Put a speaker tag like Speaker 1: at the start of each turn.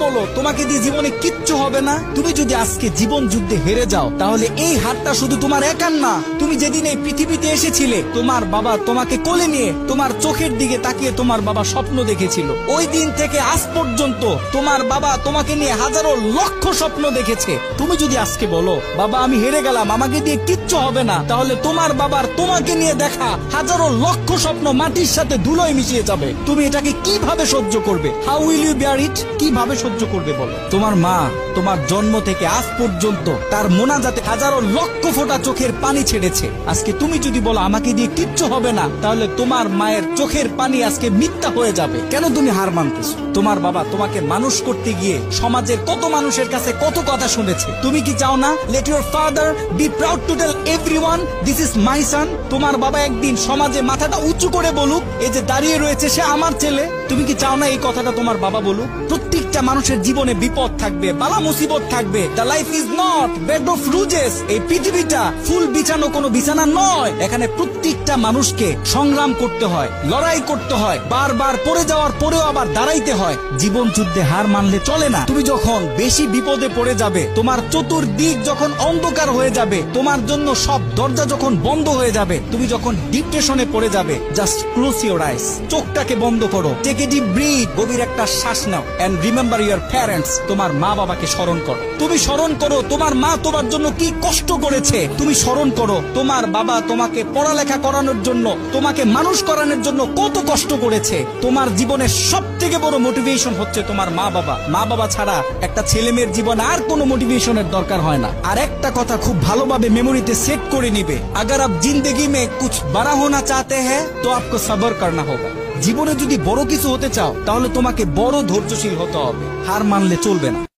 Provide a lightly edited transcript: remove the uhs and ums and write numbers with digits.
Speaker 1: বলো তোমাকে দিয়ে জীবনে কিচ্ছু হবে না? তুমি যদি আজকে জীবন যুদ্ধে হেরে যাও তাহলে এই হারটা শুধু তোমার একার না। তুমি যেদিন এই পৃথিবীতে এসেছিলে তোমার বাবা তোমাকে কোলে নিয়ে তোমার চোখের দিকে তাকিয়ে তোমার বাবা স্বপ্ন দেখেছিল। ওই দিন থেকে আজ পর্যন্ত তোমার বাবা তোমাকে নিয়ে হাজারো লক্ষ স্বপ্ন দেখেছে। তুমি যদি আজকে বলো বাবা আমি হেরে গেলাম, আমাকে দিয়ে কিচ্ছু হবে না, তাহলে তোমার বাবার তোমাকে নিয়ে দেখা হাজারো লক্ষ স্বপ্ন মাটির সাথে ধুলোয় মিশিয়ে যাবে। তুমি এটাকে কিভাবে সহ্য করবে? হাউ উইল ইউ বিয়ার ইট? কিভাবে সহ্য করবে বলো? তোমার মা তোমার জন্ম থেকে আজ পর্যন্ত তার মোনাজাতে হাজারো লক্ষ ফোঁটা চোখের পানি ছেড়েছে। আজকে তুমি যদি বলো আমাকে দিয়ে কিচ্ছু হবে না, তাহলে তোমার মায়ের চোখের পানি আজকে মিথ্যা হয়ে যাবে। কেন তুমি হার মানতেছো? তোমার বাবা তোমাকে মানুষ করতে গিয়ে সমাজের কত মানুষের কাছে কত কথা শুনেছে। তুমি কি চাও না let your father be proud to tell everyone this is my son? তোমার বাবা একদিন সমাজে মাথাটা উঁচু করে বলুক এই যে দাঁড়িয়ে রয়েছে সে আমার ছেলে। তুমি কি চাও না এই কথাটা তোমার বাবা বলুক? প্রত্যেকটা মানুষের জীবনে বিপদ থাকবে, বালা মুসিবত থাকবে। The life is not bed of roses. এই পৃথিবীটা ফুল বিছানো কোনো বিছানা নয়। এখানে প্রত্যেকটা মানুষকে সংগ্রাম করতে হয়, লড়াই করতে হয়, বারবার পড়ে যাওয়ার পরেও আবার দাঁড়াইতে হয়। জীবন যুদ্ধে হার মানলে চলে না। তুমি যখন বেশি বিপদে পড়ে যাবে, তোমার চতুর্দিক যখন অন্ধকার হয়ে যাবে, তোমার জন্য সব দরজা যখন বন্ধ হয়ে যাবে, তুমি যখন ডিপ্রেশনে পড়ে যাবে, জাস্ট ক্লোজ ইউর আইস, চোখটাকে বন্ধ করো, টেক এ ডিপ ব্রিথ, গভীর একটা শ্বাস নাও এন্ড রিমেম্বার ইউর প্যারেন্টস। তোমার মা বাবাকে স্মরণ করো। তুমি স্মরণ করো তোমার মা তোমার জন্য কি কষ্ট করেছে। তুমি স্মরণ করো তোমার বাবা তোমাকে পড়ালেখা করানোর জন্য, তোমাকে মানুষ করানোর জন্য কত কষ্ট করেছে। তোমার জীবনের সব থেকে বড় মোটিভেশন হচ্ছে তোমার মা বাবা। মা বাবা ছাড়া একটা ছেলে মেয়ের জীবনে আর কোনো মোটিভেশনের দরকার হয় না। আর একটা কথা খুব ভালোভাবে মেমোরিতে সেট করে নিবে, अगर आप जिंदगी में कुछ बड़ा होना चाहते हैं तो आपको सब्र करना होगा। জীবনে যদি বড় কিছু হতে চাও তাহলে তোমাকে বড় ধৈর্যশীল হতে হবে। হার মানলে চলবে না।